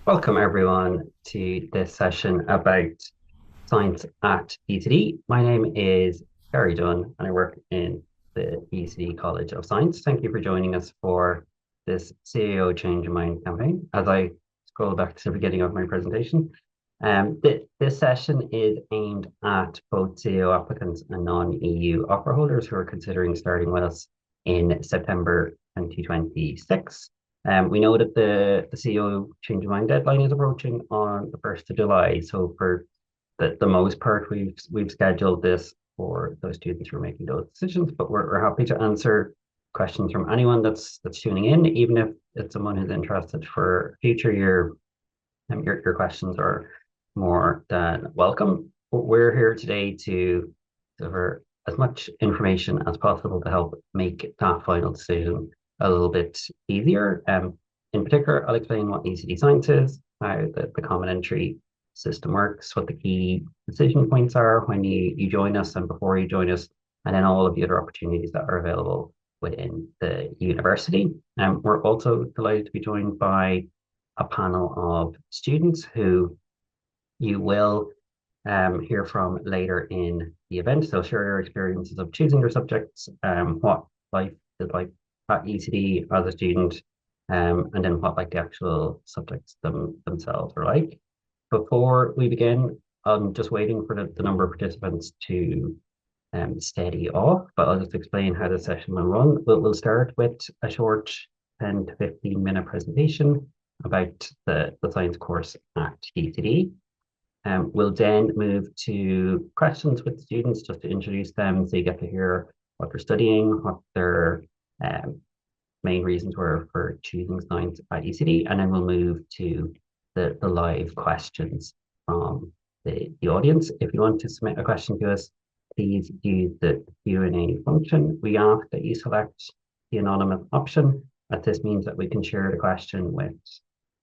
Welcome everyone to this session about science at UCD. My name is Gary Dunn and I work in the UCD College of Science. Thank you for joining us for this CAO Change Your Mind campaign. As I scroll back to the beginning of my presentation, this session is aimed at both CAO applicants and non-EU offer holders who are considering starting with us in September 2026. We know that the CEO Change Your Mind deadline is approaching on the 1st of July. So for the most part, we've scheduled this for those students who are making those decisions, but we're happy to answer questions from anyone that's tuning in, even if it's someone who's interested for future year. Your questions are more than welcome. We're here today to deliver as much information as possible to help make that final decision a little bit easier. In particular, I'll explain what ECD science is, how the common entry system works, what the key decision points are when you join us and before you join us, and then all of the other opportunities that are available within the university. We're also delighted to be joined by a panel of students who you will hear from later in the event. They'll share their experiences of choosing their subjects, what life is like at UCD as a student, and then what like the actual subjects themselves are like. Before we begin, I'm just waiting for the number of participants to steady off, but I'll just explain how the session will run. We'll start with a short 10 to 15-minute presentation about the science course at UCD. We'll then move to questions with students just to introduce them so you get to hear what they're studying, what their main reasons were for choosing science at UCD, and then we'll move to the live questions from the audience. If you want to submit a question to us, please use the Q&A function. We ask that you select the anonymous option, as this means that we can share the question with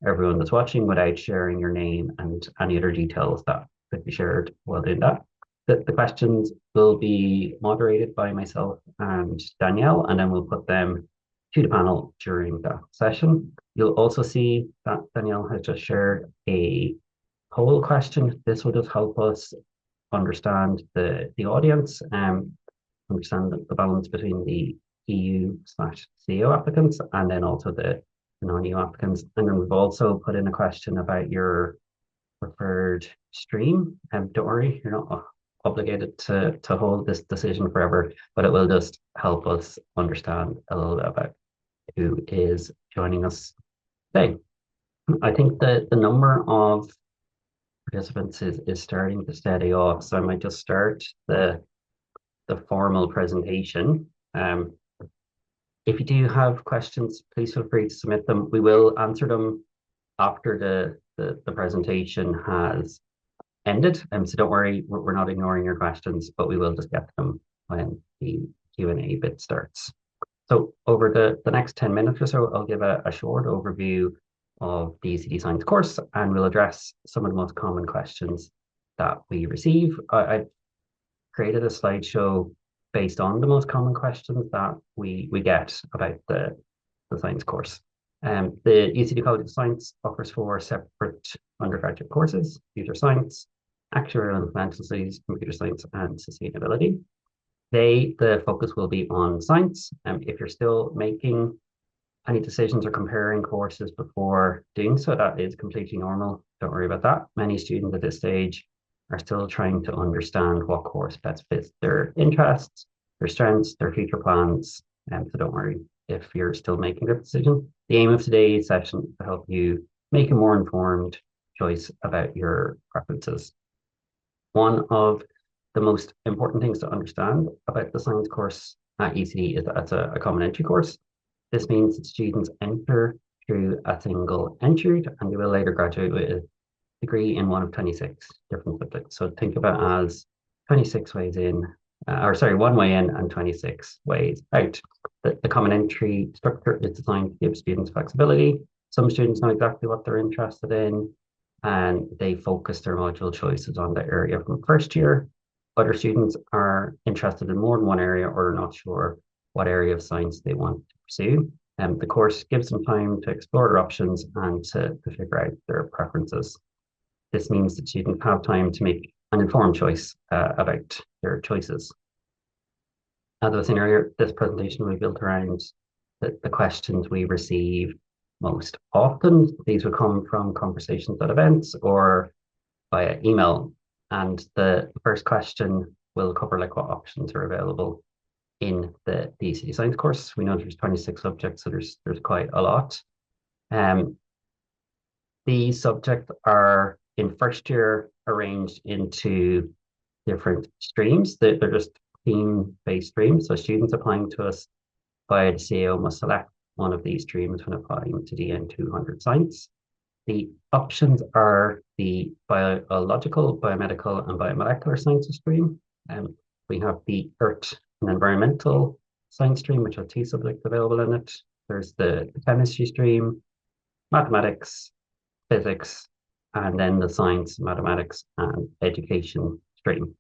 everyone that's watching without sharing your name and any other details that could be shared while doing that. The questions will be moderated by myself and Danielle, and then we'll put them to the panel during that session. You'll also see that Danielle has just shared a poll question. This will just help us understand the audience, understand the balance between the EU/CAO applicants and then also the non-EU applicants. And then we've also put in a question about your preferred stream. Don't worry, you're not obligated to hold this decision forever, but it will just help us understand a little bit about who is joining us today. I think the number of participants is starting to steady off, so I might just start the formal presentation. If you do have questions, please feel free to submit them. We will answer them after the presentation has ended. So don't worry, we're not ignoring your questions, but we will just get to them when the Q&A bit starts. So over the next 10 minutes or so, I'll give a short overview of the UCD Science course, and we'll address some of the most common questions that we receive. I've created a slideshow based on the most common questions that we get about the science course. The UCD College of Science offers 4 separate undergraduate courses: computer science, actuarial and financial studies, computer science, and sustainability. Today, the focus will be on science. If you're still making any decisions or comparing courses before doing so, that is completely normal. Don't worry about that. Many students at this stage are still trying to understand what course best fits their interests, their strengths, their future plans. So don't worry if you're still making that decision. The aim of today's session is to help you make a more informed choice about your preferences. One of the most important things to understand about the science course at UCD is that it's a common entry course. This means that students enter through a single entry and they will later graduate with a degree in one of 26 different subjects. So think of it as 26 ways in, one way in and 26 ways out. The common entry structure is designed to give students flexibility. Some students know exactly what they're interested in and they focus their module choices on the area from first year. Other students are interested in more than one area or not sure what area of science they want to pursue. The course gives them time to explore their options and to figure out their preferences. This means that students have time to make an informed choice about their choices. As I was saying earlier, this presentation will be built around the questions we receive most often. These will come from conversations at events or via email. And the first question will cover like what options are available in the ECD science course. We know there's 26 subjects, so there's quite a lot. These subjects are in first year arranged into different streams. They're just theme-based streams. So students applying to us via the CAO must select one of these streams when applying to DN200 science. The options are the biological, biomedical, and biomolecular sciences stream. We have the earth and environmental science stream, which have 2 subjects available in it. There's the chemistry stream, mathematics, physics, and then the science, mathematics, and education stream.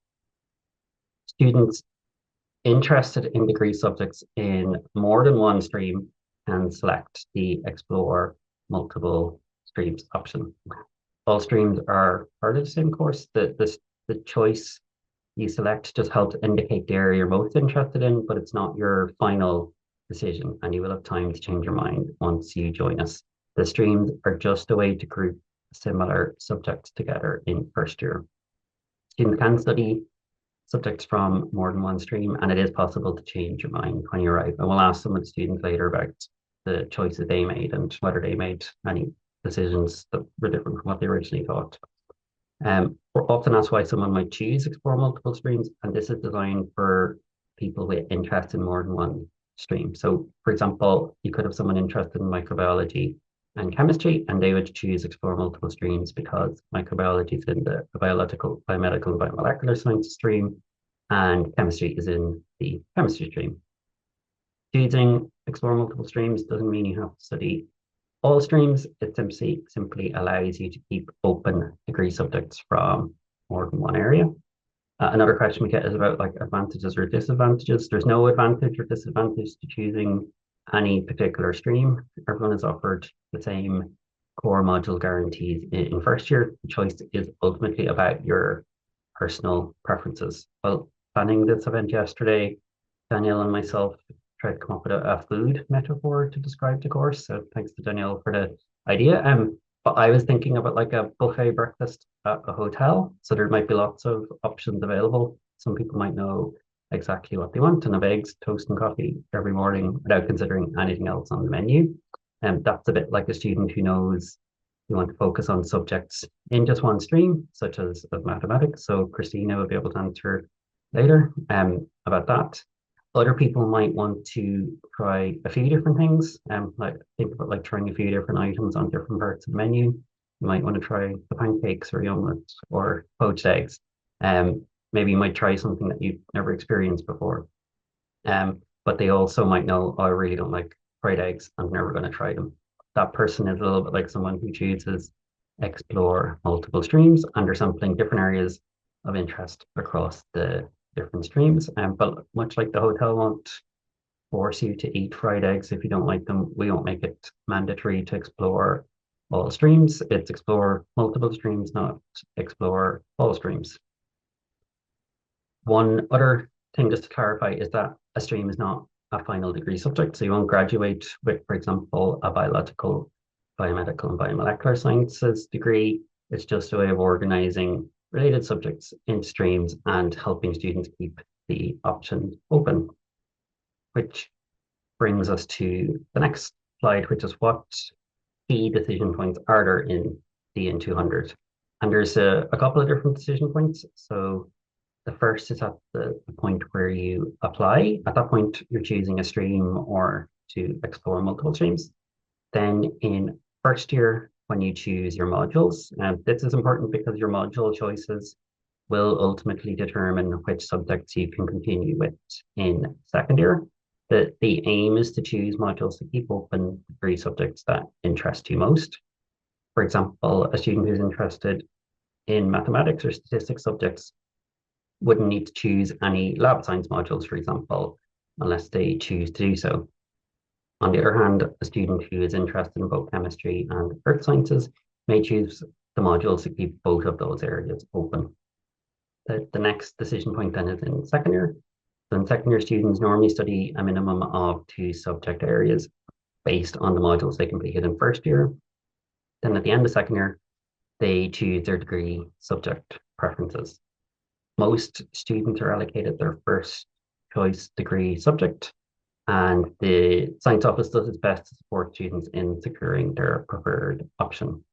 Students interested in degree subjects in more than one stream can select the explore multiple streams option. All streams are part of the same course. The choice you select just helps indicate the area you're most interested in, but it's not your final decision, and you will have time to change your mind once you join us. The streams are just a way to group similar subjects together in first year. Students can study subjects from more than one stream, and it is possible to change your mind when you arrive. And we'll ask some of the students later about the choices they made and whether they made any decisions that were different from what they originally thought. We're often asked why someone might choose explore multiple streams, and this is designed for people with interest in more than one stream. So, for example, you could have someone interested in microbiology and chemistry, and they would choose explore multiple streams because microbiology is in the biological, biomedical, and biomolecular science stream, and chemistry is in the chemistry stream. Choosing explore multiple streams doesn't mean you have to study all streams. It simply allows you to keep open degree subjects from more than one area. Another question we get is about like advantages or disadvantages. There's no advantage or disadvantage to choosing any particular stream. Everyone is offered the same core module guarantees in first year. The choice is ultimately about your personal preferences. Well, planning this event yesterday, Danielle and myself tried to come up with a food metaphor to describe the course. So thanks to Danielle for the idea. But I was thinking about like a buffet breakfast at a hotel. So there might be lots of options available. Some people might know exactly what they want and have eggs, toast, and coffee every morning without considering anything else on the menu. And that's a bit like a student who knows you want to focus on subjects in just one stream, such as mathematics. So Christina will be able to answer later about that. Other people might want to try a few different things, like think about like trying a few different items on different parts of the menu. You might want to try the pancakes or the omelette or poached eggs. Maybe you might try something that you've never experienced before. But they also might know, oh, I really don't like fried eggs. I'm never going to try them. That person is a little bit like someone who chooses explore multiple streams and they're sampling different areas of interest across the different streams. But much like the hotel won't force you to eat fried eggs if you don't like them, we won't make it mandatory to explore all streams. It's explore multiple streams, not explore all streams. One other thing just to clarify is that a stream is not a final degree subject. So you won't graduate with, for example, a biological, biomedical, and biomolecular sciences degree. It's just a way of organizing related subjects in streams and helping students keep the option open. Which brings us to the next slide, which is what key decision points are there in DN200. And there's a couple of different decision points. So the first is at the point where you apply. At that point, you're choosing a stream or to explore multiple streams. Then in first year, when you choose your modules, this is important because your module choices will ultimately determine which subjects you can continue with in second year. The aim is to choose modules to keep open degree subjects that interest you most. For example, a student who's interested in mathematics or statistics subjects wouldn't need to choose any lab science modules, for example, unless they choose to do so. On the other hand, a student who is interested in both chemistry and earth sciences may choose the modules to keep both of those areas open. The next decision point then is in second year. So in second year, students normally study a minimum of 2 subject areas based on the modules they completed in first year. Then at the end of second year, they choose their degree subject preferences. Most students are allocated their first choice degree subject, and the science office does its best to support students in securing their preferred option.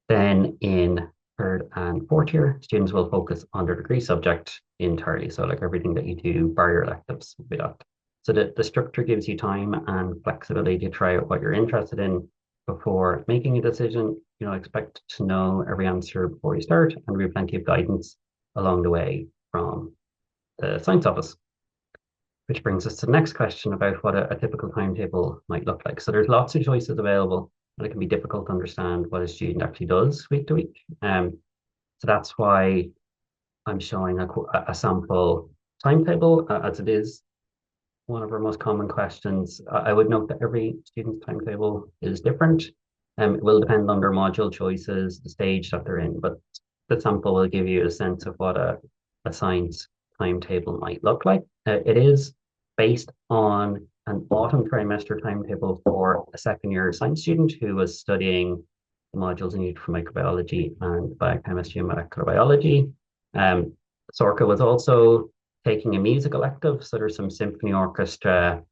Then in third and fourth year, students will focus on their degree subject entirely. So like everything that you do, bar your electives will be that. So the structure gives you time and flexibility to try out what you're interested in before making a decision. Expect to know every answer before you start, and there'll be plenty of guidance along the way from the science office. Which brings us to the next question about what a typical timetable might look like. So there's lots of choices available, and it can be difficult to understand what a student actually does week to week. So that's why I'm showing a sample timetable, as it is one of our most common questions. I would note that every student's timetable is different. It will depend on their module choices, the stage that they're in, but the sample will give you a sense of what a science timetable might look like. It is based on an autumn trimester timetable for a second year science student who was studying the modules needed for microbiology and biochemistry and molecular biology. Sorka was also taking a music elective, so there's some symphony orchestra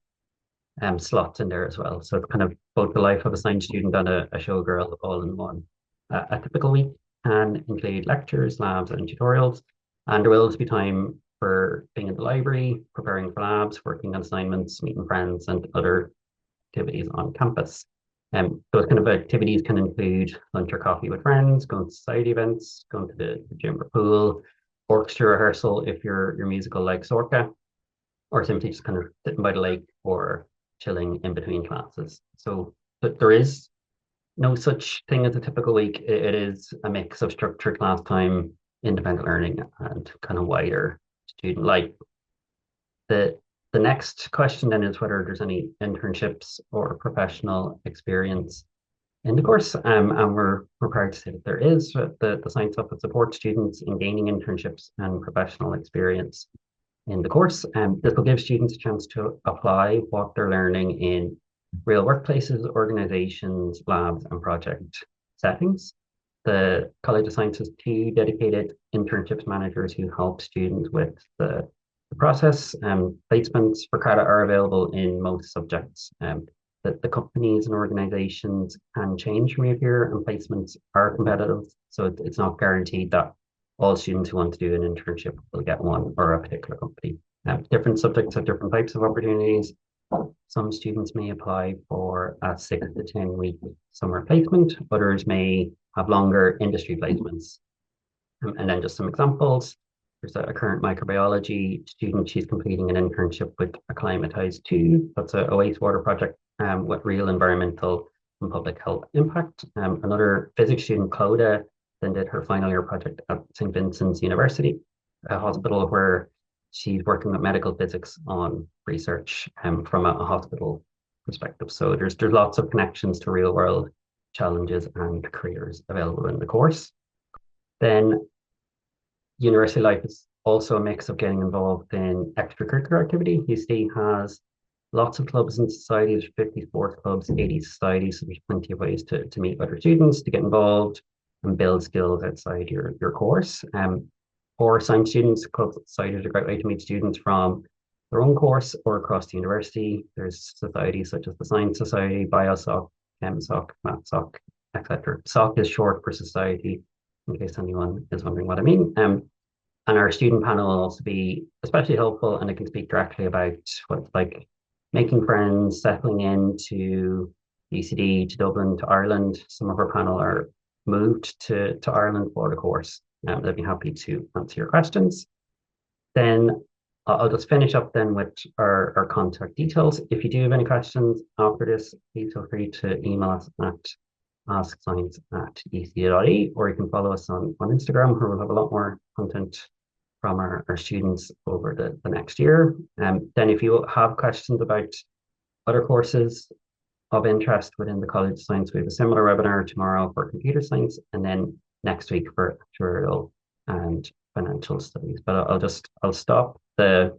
slots in there as well. So it's kind of both the life of a science student and a showgirl all in one. A typical week can include lectures, labs, and tutorials, and there will also be time for being in the library, preparing for labs, working on assignments, meeting friends, and other activities on campus. Those kind of activities can include lunch or coffee with friends, going to society events, going to the gym or pool, orchestra rehearsal if you're musical like Sorka, or simply just kind of sitting by the lake or chilling in between classes. So but there is no such thing as a typical week. It is a mix of structured class time, independent learning, and kind of wider student life. The next question then is whether there's any internships or professional experience in the course, and we're required to say that there is. The Science Office supports students in gaining internships and professional experience in the course, and this will give students a chance to apply what they're learning in real workplaces, organizations, labs, and project settings. The College of Science has 2 dedicated internships managers who help students with the process. Placements for credit are available in most subjects. The companies and organizations can change from year to year, and placements are competitive. So it's not guaranteed that all students who want to do an internship will get one or a particular company. Different subjects have different types of opportunities. Some students may apply for a 6 to 10 week summer placement, others may have longer industry placements. And then just some examples. There's a current microbiology student. She's completing an internship with Acclimatize 2. That's a wastewater project with real environmental and public health impact. Another physics student, Cloda, then did her final year project at St. Vincent's University, a hospital where she's working with medical physics on research from a hospital perspective. So there's lots of connections to real world challenges and careers available in the course. Then university life is also a mix of getting involved in extracurricular activity. UC has lots of clubs and societies, 50 sports clubs, 80 societies, so there's plenty of ways to meet other students, to get involved and build skills outside your course. For science students, clubs and societies are a great way to meet students from their own course or across the university. There's societies such as the Science Society, BioSoc, ChemSoc, MathSoc, etc. SOC is short for society, in case anyone is wondering what I mean. And our student panel will also be especially helpful, and it can speak directly about what it's like making friends, settling into UCD, to Dublin, to Ireland. Some of our panel are moved to Ireland for the course. They'll be happy to answer your questions. Then I'll just finish up then with our contact details. If you do have any questions after this, please feel free to email us at askscience@ucd.ie, or you can follow us on Instagram, where we'll have a lot more content from our students over the next year. Then if you have questions about other courses of interest within the College of Science, we have a similar webinar tomorrow for computer science, and then next week for actuarial and financial studies. But I'll stop the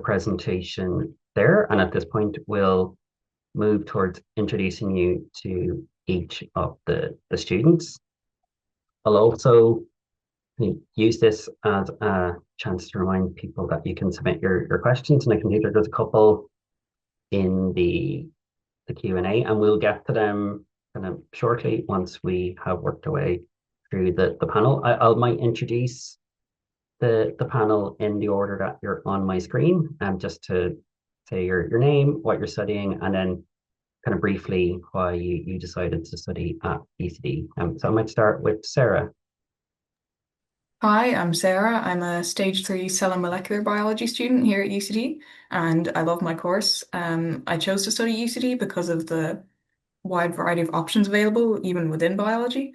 presentation there, and at this point we'll move towards introducing you to each of the students. I'll also use this as a chance to remind people that you can submit your questions, and I can see there's a couple in the Q&A, and we'll get to them kind of shortly once we have worked our way through the panel. I might introduce the panel in the order that you're on my screen, and just to say your name, what you're studying, and then kind of briefly why you decided to study at ECD. So I might start with Sarah. Hi, I'm Sarah. I'm a stage 3 cell and molecular biology student here at UCD, and I love my course. I chose to study UCD because of the wide variety of options available, even within biology,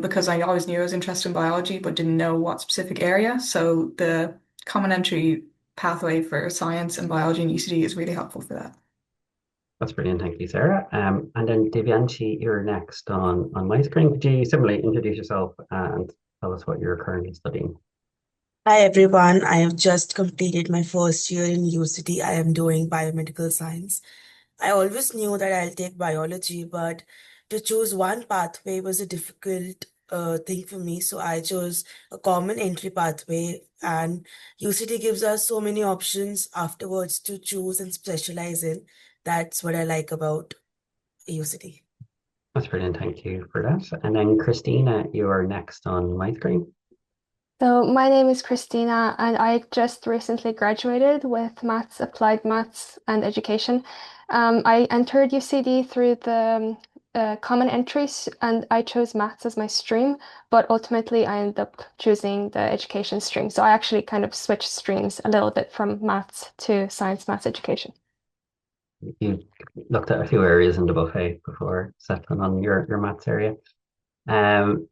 because I always knew I was interested in biology, but didn't know what specific area. So the common entry pathway for science and biology in UCD is really helpful for that. That's brilliant, thank you, Sarah. And then Divyanshi, you're next on my screen. Could you similarly introduce yourself and tell us what you're currently studying? Hi everyone, I have just completed my first year in UCD. I am doing biomedical science. I always knew that I'll take biology, but to choose one pathway was a difficult thing for me. So I chose a common entry pathway, and UCD gives us so many options afterwards to choose and specialize in. That's what I like about UCD. That's brilliant, thank you for that. And then Christina, you are next on my screen. So my name is Christina, and I just recently graduated with Maths, Applied Maths and Education. I entered UCD through the common entries, and I chose Maths as my stream, but ultimately I ended up choosing the education stream. So I actually kind of switched streams a little bit from Maths to Science, Maths, Education. You looked at a few areas in the buffet before settling on your maths area. Um,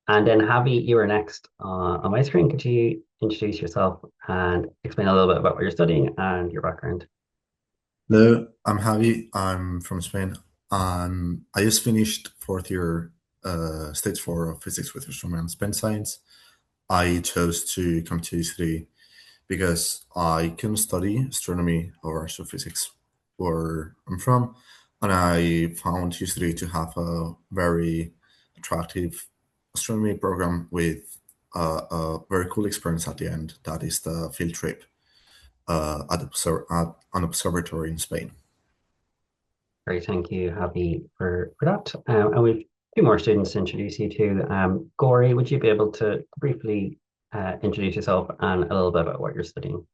and then Javi, you are next on my screen. Could you introduce yourself and explain a little bit about what you're studying and your background? Hello, I'm Javi. I'm from Spain. I just finished fourth year stage four of physics with astronomy and space science. I chose to come to UCD because I can study astronomy or astrophysics where I'm from, and I found UCD to have a very attractive astronomy program with a very cool experience at the end. That is the field trip at an observatory in Spain. Great, thank you, Javi, for that. And we've two more students to introduce you to. Gori, would you be able to briefly introduce yourself and a little bit about what you're studying?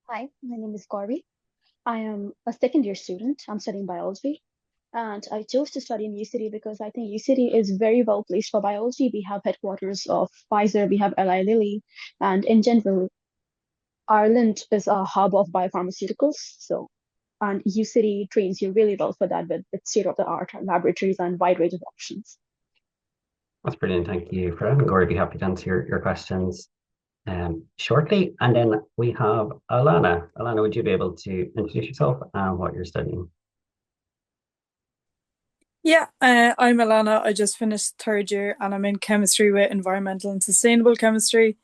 Hi, my name is Gauri. I am a second year student. I'm studying biology. And I chose to study in UCD because I think UCD is very well placed for biology. We have headquarters of Pfizer, we have Eli Lilly, and in general, Ireland is a hub of biopharmaceuticals. And UCD trains you really well for that with state-of-the-art laboratories and wide range of options. That's brilliant, thank you for that. And Gori, be happy to answer your questions shortly. And then we have Alana. Alana, would you be able to introduce yourself and what you're studying? Yeah, I'm Alana. I just finished third year and I'm in chemistry with environmental and sustainable chemistry.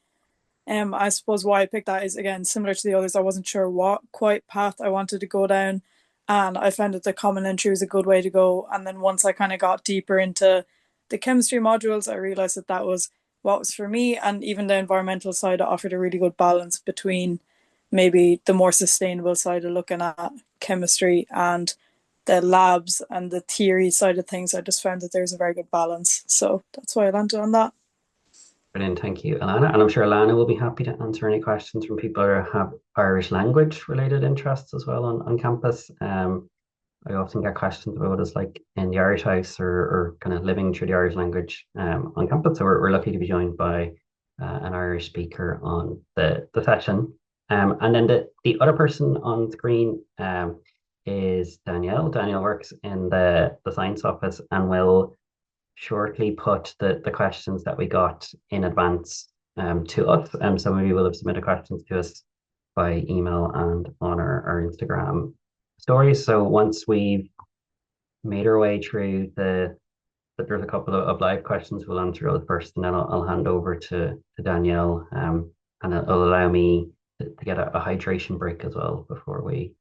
I suppose why I picked that is again similar to the others. I wasn't sure what quite path I wanted to go down, and I found that the common entry was a good way to go. And then once I kind of got deeper into the chemistry modules, I realized that that was what was for me. And even the environmental side offered a really good balance between maybe the more sustainable side of looking at chemistry and the labs and the theory side of things. I just found that there's a very good balance. So that's why I landed on that. Brilliant, thank you, Alana. And I'm sure Alana will be happy to answer any questions from people who have Irish language related interests as well on campus. I often get questions about what it's like in the Irish house or kind of living through the Irish language on campus. So we're lucky to be joined by an Irish speaker on the session. And then the other person on screen is Danielle. Danielle works in the science office and will shortly put the questions that we got in advance to us. Some of you will have submitted questions to us by email and on our Instagram stories. So once we've made our way through but there's a couple of live questions we'll answer those first, and then I'll hand over to Danielle, and it'll allow me to get a hydration break as well before we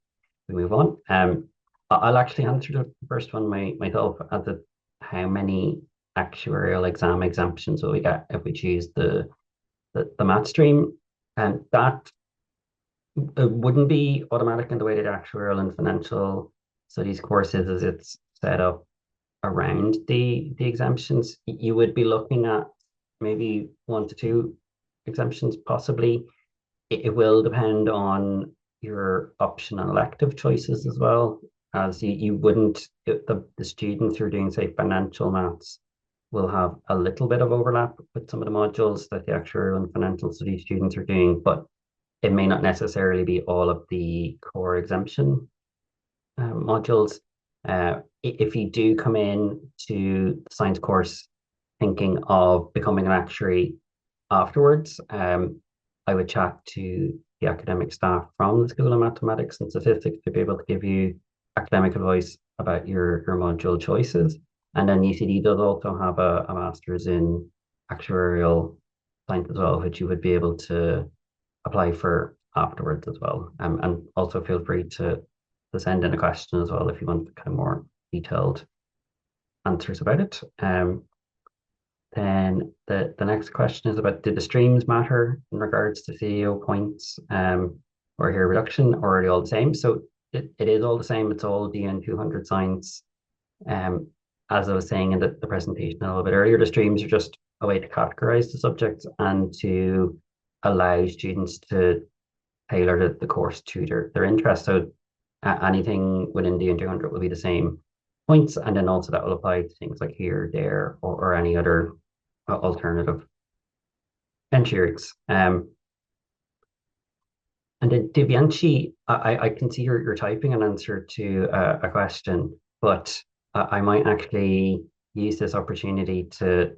move on. I'll actually answer the first one myself as to how many actuarial exam exemptions will we get if we choose the math stream, and that it wouldn't be automatic in the way that actuarial and financial studies courses as it's set up around the exemptions. You would be looking at maybe 1 to 2 exemptions possibly. It will depend on your option and elective choices as well, as you wouldn't, the students who are doing, say, financial maths will have a little bit of overlap with some of the modules that the actuarial and financial studies students are doing, but it may not necessarily be all of the core exemption modules. If you do come in to the science course thinking of becoming an actuary afterwards, I would chat to the academic staff from the School of Mathematics and Statistics to be able to give you academic advice about your module choices. And then UCD does also have a master's in actuarial science as well, which you would be able to apply for afterwards as well. And also feel free to send in a question as well if you want kind of more detailed answers about it. Then the next question is about, did the streams matter in regards to CAO points or here reduction, or are they all the same? So it is all the same. It's all DN200 science. As I was saying in the presentation a little bit earlier, the streams are just a way to categorize the subjects and to allow students to tailor the course to their interest. So anything within DN200 will be the same points, and then also that will apply to things like here, there, or any other alternative entry routes. And then Divyanshi, I can see you're typing an answer to a question, but I might actually use this opportunity to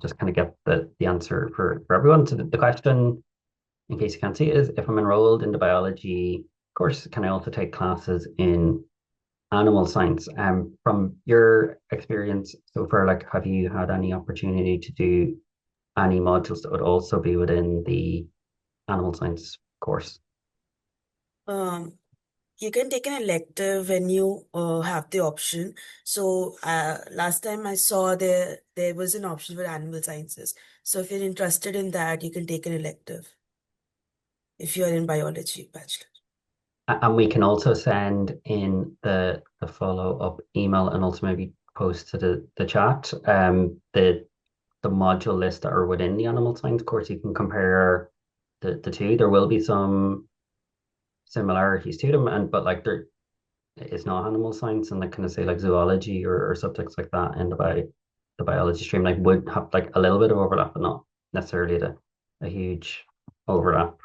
just kind of get the answer for everyone. So the question, in case you can't see it, is, if I'm enrolled in the biology course, can I also take classes in animal science? From your experience so far, like, have you had any opportunity to do any modules that would also be within the animal science course? You can take an elective when you have the option. So last time I saw there was an option for animal sciences. So if you're interested in that, you can take an elective if you're in biology bachelor. And we can also send in the follow-up email and also maybe post to the chat the module list that are within the animal science course. You can compare the two. There will be some similarities to them, but like there is not animal science, and like kind of say like zoology or subjects like that in the biology stream like would have like a little bit of overlap, but not necessarily a huge overlap.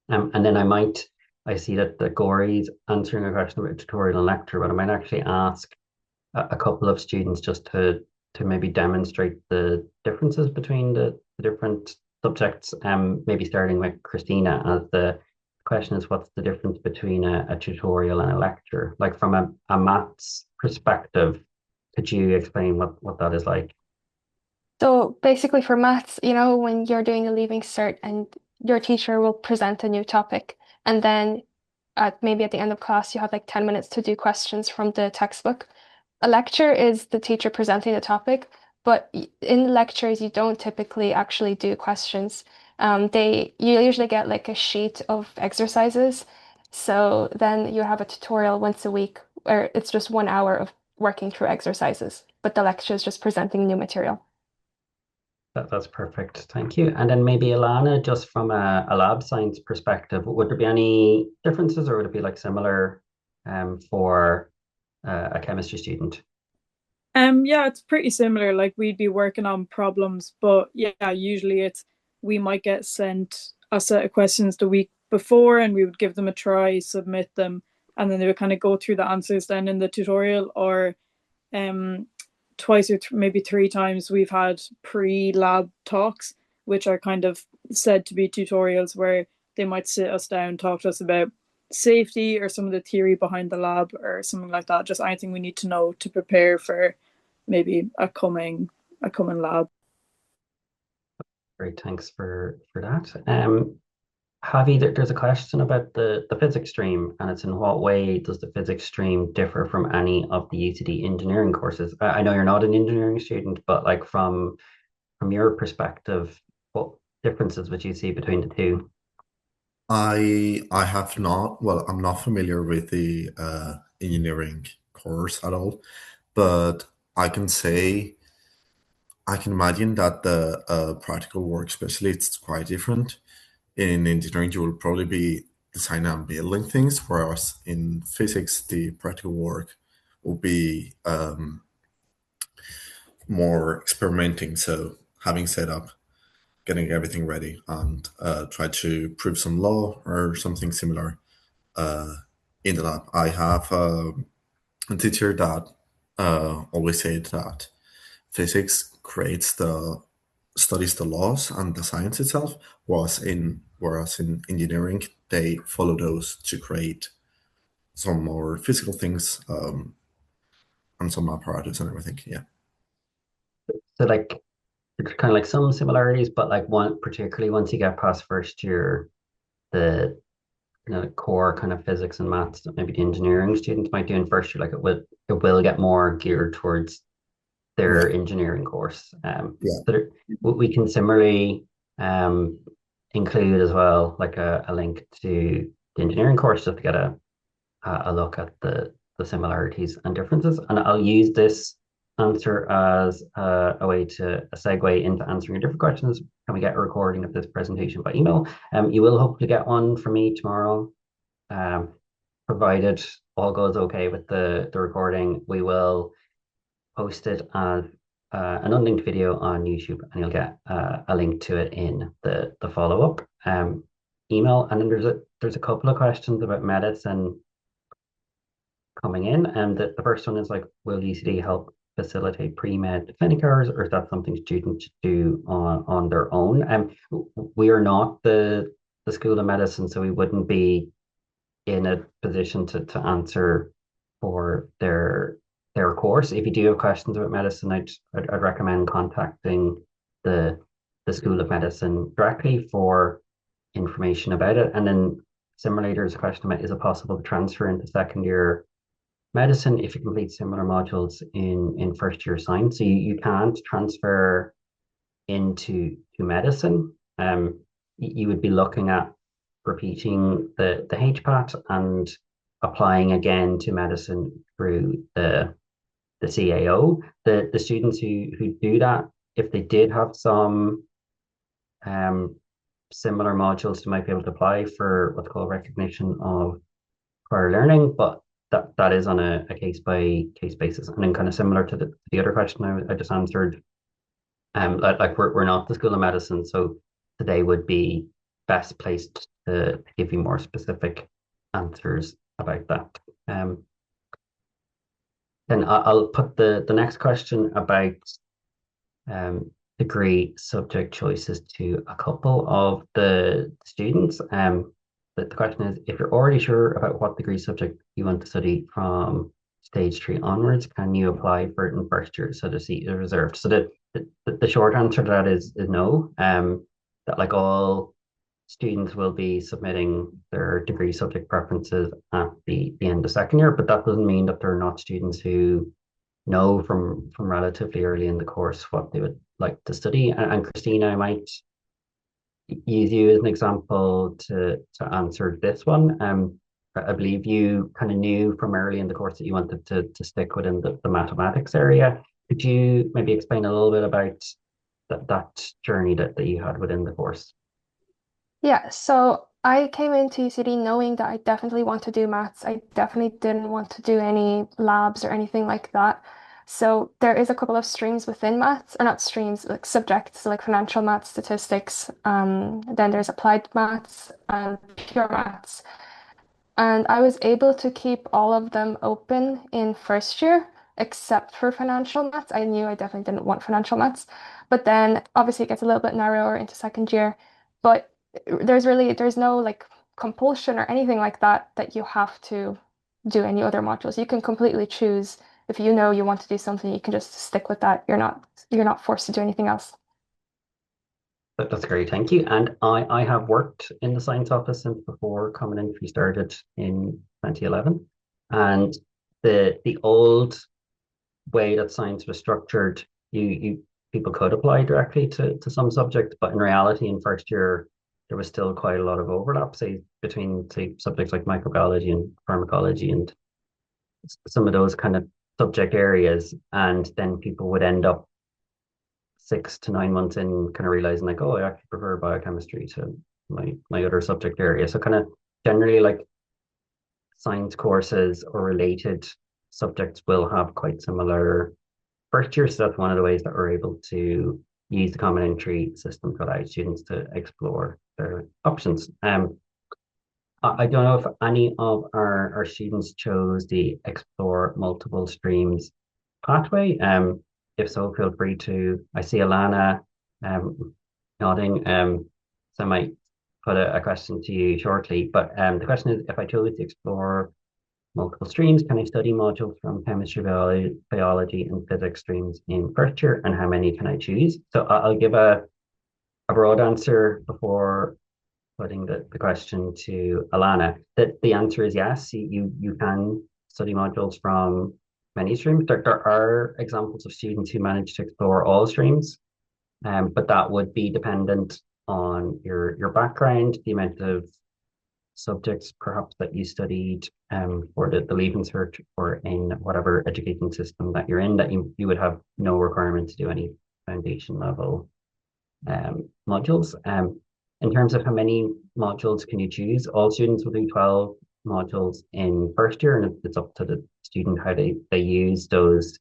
And then I see that Gory's answering a question about tutorial and lecture, but I might actually ask a couple of students just to maybe demonstrate the differences between the different subjects. Maybe starting with Christina, as the question is, what's the difference between a tutorial and a lecture? Like from a maths perspective, could you explain what that is like? So basically for maths, you know, when you're doing a leaving cert and your teacher will present a new topic, and then maybe at the end of class, you have like 10 minutes to do questions from the textbook. A lecture is the teacher presenting the topic, but in lectures, you don't typically actually do questions. You usually get like a sheet of exercises. So then you have a tutorial once a week where it's just 1 hour of working through exercises, but the lecture is just presenting new material. That's perfect. Thank you. And then maybe Alana, just from a lab science perspective, would there be any differences, or would it be like similar for a chemistry student? Yeah, it's pretty similar. Like we'd be working on problems, but yeah, usually we might get sent a set of questions the week before and we would give them a try, submit them, and then they would kind of go through the answers then in the tutorial, or twice or maybe 3 times we've had pre-lab talks, which are kind of said to be tutorials where they might sit us down, talk to us about safety or some of the theory behind the lab or something like that. Just anything we need to know to prepare for maybe a coming lab. Great, thanks for that. Javi, there's a question about the physics stream, and it's in what way does the physics stream differ from any of the UCD engineering courses? I know you're not an engineering student, but like from your perspective, what differences would you see between the two? I have not, well, I'm not familiar with the engineering course at all, but I can say I can imagine that the practical work, especially, it's quite different. In engineering, you will probably be designing and building things, whereas in physics, the practical work will be more experimenting. So having set up, getting everything ready, and try to prove some law or something similar in the lab. I have a teacher that always said that physics creates the studies the laws and the science itself, whereas in engineering they follow those to create some more physical things and some apparatus and everything. Yeah. So like there's kind of like some similarities, but like one particularly once you get past first year, the core kind of physics and maths that maybe the engineering students might do in first year, like it will get more geared towards their Yeah. engineering course. Yeah. So we can similarly include as well like a link to the engineering course just to get a look at the similarities and differences. And I'll use this answer as a way to a segue into answering your different questions. Can we get a recording of this presentation by email? You will hopefully get one from me tomorrow. Provided all goes okay with the recording, we will post it as an unlinked video on YouTube, and you'll get a link to it in the follow up email. And then there's a couple of questions about medicine coming in, and the first one is like, will UCD help facilitate pre-med clinic hours, or is that something students should do on their own? We are not the School of Medicine, so we wouldn't be in a position to answer for their course. If you do have questions about medicine, I'd recommend contacting the School of Medicine directly for information about it. And then similarly, there's a question about, is it possible to transfer into second year medicine if you complete similar modules in first year science? So you can't transfer into medicine. You would be looking at repeating the HPAT and applying again to medicine through the CAO. The students who do that, if they did have some similar modules, they might be able to apply for what's called recognition of prior learning, but that is on a case by case basis. And then kind of similar to the other question I just answered, like we're not the School of Medicine, so today would be best placed to give you more specific answers about that. Then I'll put the next question about degree subject choices to a couple of the students. The question is, if you're already sure about what degree subject you want to study from stage 3 onwards, can you apply for it in first year so the seat is reserved? So the short answer to that is no. That like all students will be submitting their degree subject preferences at the end of second year, but that doesn't mean that there are not students who know from relatively early in the course what they would like to study. And Christina, I might use you as an example to answer this one. I believe you kind of knew from early in the course that you wanted to stick within the mathematics area. Could you maybe explain a little bit about that journey that you had within the course? Yeah, so I came into UCD knowing that I definitely want to do maths. I definitely didn't want to do any labs or anything like that. So there is a couple of streams within maths, or not streams, like subjects, so like financial maths, statistics. Then there's applied maths and pure maths. And I was able to keep all of them open in first year, except for financial maths. I knew I definitely didn't want financial maths. But then obviously it gets a little bit narrower into second year. But there's no like compulsion or anything like that that you have to do any other modules. You can completely choose. If you know you want to do something, you can just stick with that. You're not forced to do anything else. That's great, thank you. And I have worked in the science office since before Common Entry started in 2011. And the old way that science was structured, you people could apply directly to some subjects, but in reality, in first year, there was still quite a lot of overlap, say, between, say, subjects like microbiology and pharmacology and some of those kind of subject areas. And then people would end up 6 to 9 months in kind of realizing like, oh, I actually prefer biochemistry to my other subject area. So kind of generally like science courses or related subjects will have quite similar first year. So that's one of the ways that we're able to use the common entry system to allow students to explore their options. I don't know if any of our students chose the explore multiple streams pathway. If so, feel free to. I see Alana nodding. So I might put a question to you shortly. But the question is, if I chose to explore multiple streams, can I study modules from chemistry, biology, and physics streams in first year, and how many can I choose? So I'll give a broad answer before putting the question to Alana. That the answer is yes, you can study modules from many streams. There are examples of students who manage to explore all streams, but that would be dependent on your background, the amount of subjects perhaps that you studied for the Leaving Cert or in whatever education system that you're in, that you would have no requirement to do any foundation level modules. In terms of how many modules can you choose, all students will do 12 modules in first year, and it's up to the student how they use those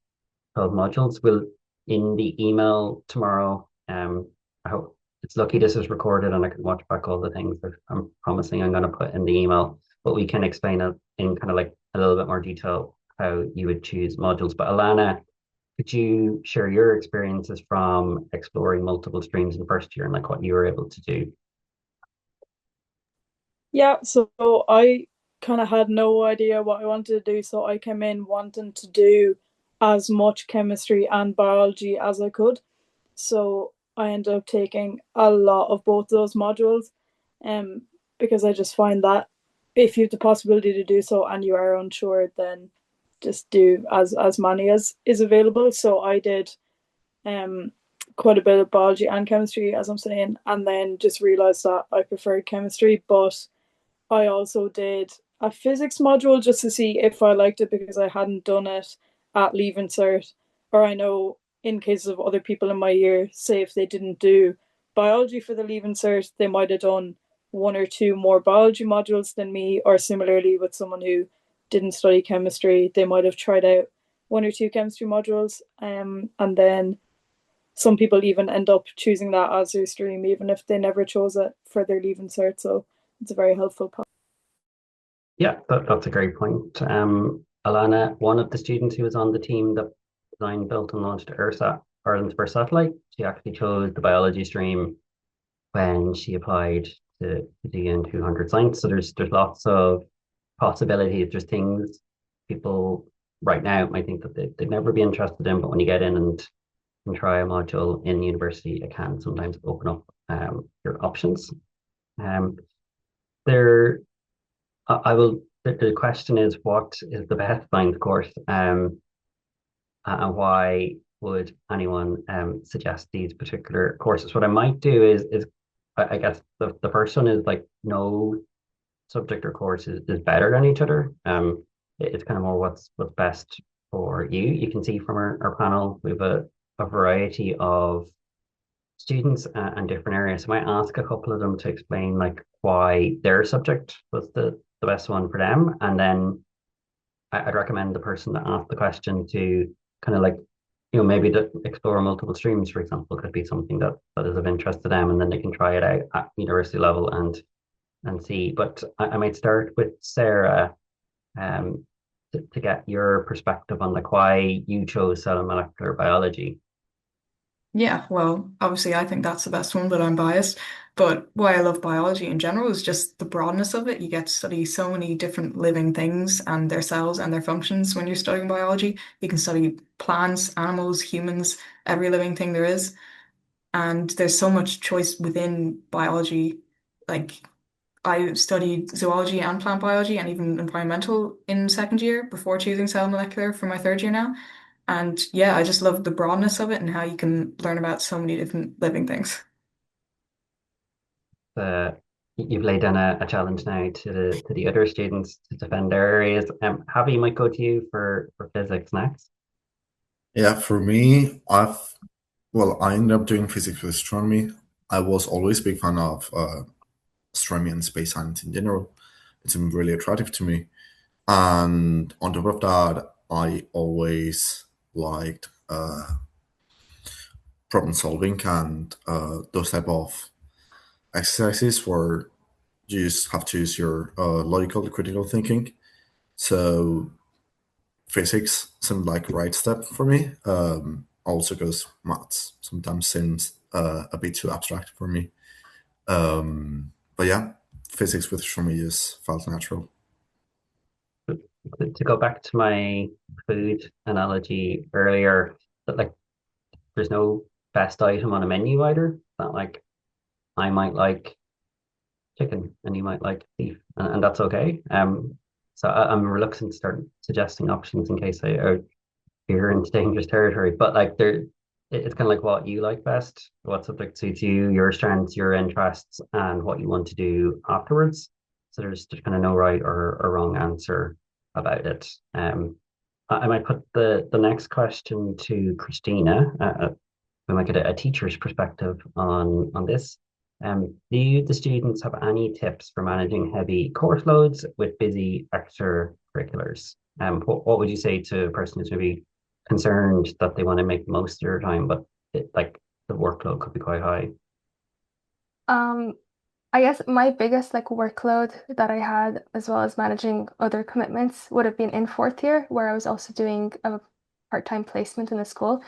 12 modules. Will in the email tomorrow, I hope it's lucky this is recorded and I can watch back all the things that I'm promising I'm going to put in the email, but we can explain it in kind of like a little bit more detail how you would choose modules. But Alana, could you share your experiences from exploring multiple streams in first year and like what you were able to do? Yeah, so I kind of had no idea what I wanted to do, so I came in wanting to do as much chemistry and biology as I could. So I ended up taking a lot of both those modules, um, because I just find that if you have the possibility to do so and you are unsure, then just do as many as is available. So I did um quite a bit of biology and chemistry, as I'm saying, and then just realized that I preferred chemistry, but I also did a physics module just to see if I liked it because I hadn't done it at Leaving Cert. Or I know in cases of other people in my year, say if they didn't do biology for the Leaving Cert, they might have done one or two more biology modules than me. Or similarly with someone who didn't study chemistry, they might have tried out one or two chemistry modules. And then some people even end up choosing that as their stream, even if they never chose it for their Leaving Cert. So it's a very helpful part. Yeah, that's a great point. Alana, one of the students who was on the team that designed, built, and launched ERSAT, Ireland's first satellite, she actually chose the biology stream when she applied to DN200 science. So there's lots of possibilities. There's things people right now might think that they'd never be interested in, but when you get in and try a module in university, it can sometimes open up your options. There I will. The question is, what is the best science course, and why would anyone suggest these particular courses? What I might do is I guess the first one is like no subject or course is better than each other. It's kind of more what's best for you. You can see from our panel we have a variety of students and different areas. So I might ask a couple of them to explain like why their subject was the best one for them. And then I'd recommend the person that asked the question to kind of like, maybe to explore multiple streams, for example, could be something that is of interest to them. And then they can try it out at university level and see. But I might start with Sarah um, to get your perspective on like why you chose cell and molecular biology. Yeah, well, obviously I think that's the best one, but I'm biased. But why I love biology in general is just the broadness of it. You get to study so many different living things and their cells and their functions when you're studying biology. You can study plants, animals, humans, every living thing there is. And there's so much choice within biology. Like I studied zoology and plant biology and even environmental in second year before choosing cell molecular for my third year now. And yeah, I just love the broadness of it and how you can learn about so many different living things. Uh, you've laid down a challenge now to the other students to defend their areas. Javi might go to you for physics next. Yeah, for me, I ended up doing physics with astronomy. I was always a big fan of astronomy and space science in general. It's been really attractive to me. And on top of that, I always liked problem solving and those type of exercises where you just have to use your logical critical thinking. So physics seemed like right step for me. Also because maths sometimes seems a bit too abstract for me. But yeah, physics with astronomy just felt natural. To go back to my food analogy earlier, that like there's no best item on a menu either. That like I might like chicken and you might like beef, and that's okay. So I'm reluctant to start suggesting options in case you're into dangerous territory. But like it's kind of like what you like best, what subject suits you, your strengths, your interests, and what you want to do afterwards. So there's kind of no right or wrong answer about it. I might put the next question to Christina. We might get a teacher's perspective on this. Do the students have any tips for managing heavy course loads with busy extracurriculars? What would you say to a person who's maybe concerned that they want to make the most of their time, but like the workload could be quite high? Um, I guess my biggest like workload that I had, as well as managing other commitments, would have been in fourth year, where I was also doing a part-time placement in the school.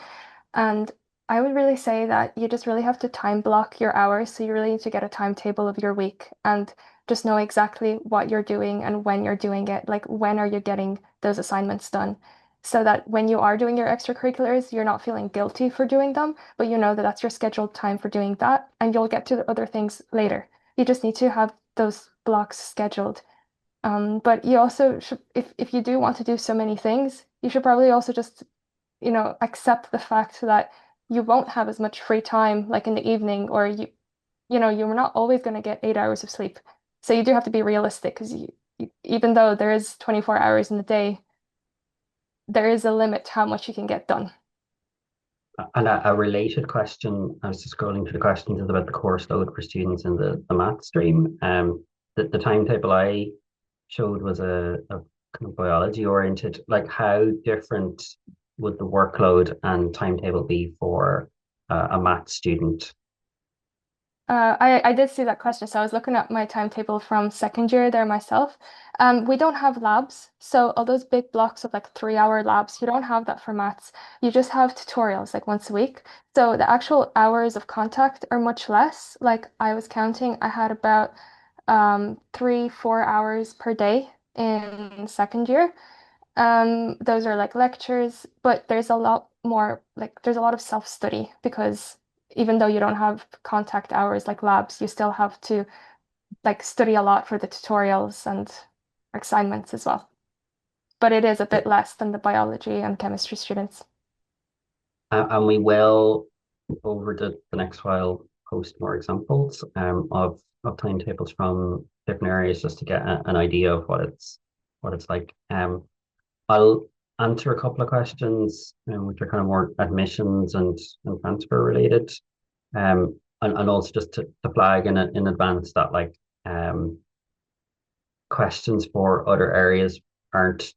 And I would really say that you just really have to time block your hours. So you really need to get a timetable of your week and just know exactly what you're doing and when you're doing it. Like, when are you getting those assignments done? So that when you are doing your extracurriculars, you're not feeling guilty for doing them, but you know that that's your scheduled time for doing that, and you'll get to the other things later. You just need to have those blocks scheduled. But you also should, if you do want to do so many things, you should probably also just, accept the fact that you won't have as much free time like in the evening, or you're not always going to get 8 hours of sleep. So you do have to be realistic because even though there is 24 hours in the day, there is a limit to how much you can get done. And a related question, I was just scrolling through the questions, is about the course load for students in the math stream. The timetable I showed was a kind of biology oriented. Like, how different would the workload and timetable be for a math student? I did see that question, so I was looking at my timetable from second year there myself. We don't have labs, so all those big blocks of like 3 hour labs, you don't have that for maths. You just have tutorials like once a week. So the actual hours of contact are much less. Like I was counting, I had about 3, 4 hours per day in second year. Those are like lectures, but there's a lot more, like there's a lot of self-study because even though you don't have contact hours like labs, you still have to like study a lot for the tutorials and assignments as well. But it is a bit less than the biology and chemistry students. And we will, over the next while, post more examples of timetables from different areas just to get an idea of what it's like. I'll answer a couple of questions, which are kind of more admissions and transfer related. And also just to flag in advance that like questions for other areas aren't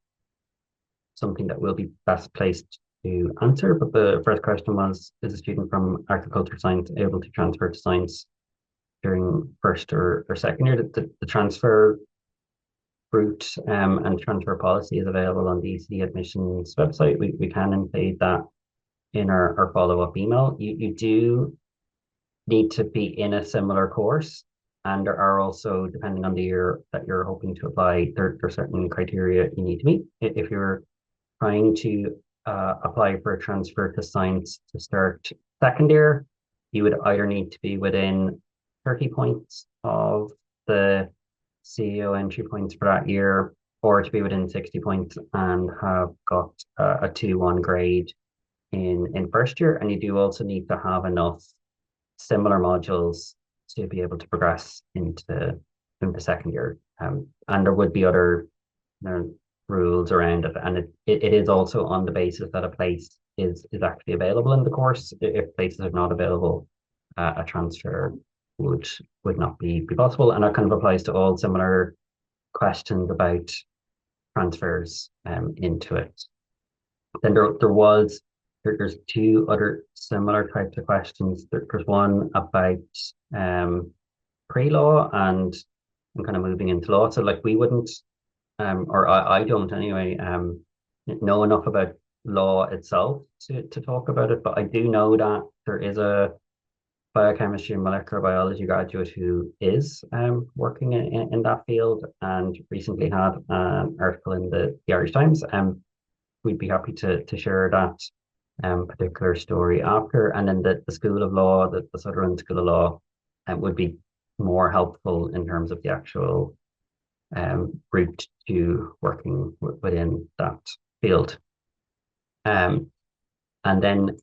something that will be best placed to answer. But the first question was, is a student from agriculture science able to transfer to science during first or second year? The transfer route and transfer policy is available on the ECD admissions website. We can include that in our follow-up email. You do need to be in a similar course, and there are also, depending on the year that you're hoping to apply, there are certain criteria you need to meet. If you're trying to apply for a transfer to science to start second year, you would either need to be within 30 points of the CAO entry points for that year, or to be within 60 points and have got a 2-1 grade in first year. And you do also need to have enough similar modules to be able to progress into second year. And there would be other rules around it. And it is also on the basis that a place is actually available in the course. If places are not available, a transfer would not be possible. And that kind of applies to all similar questions about transfers into it. Then there's two other similar types of questions. There's one about pre-law and kind of moving into law. So like we wouldn't, or I don't anyway, know enough about law itself to talk about it, but I do know that there is a biochemistry and molecular biology graduate who is working in that field and recently had an article in the Irish Times. We'd be happy to share that particular story after. And then the School of Law, the Sutherland School of Law, would be more helpful in terms of the actual route to working within that field. And then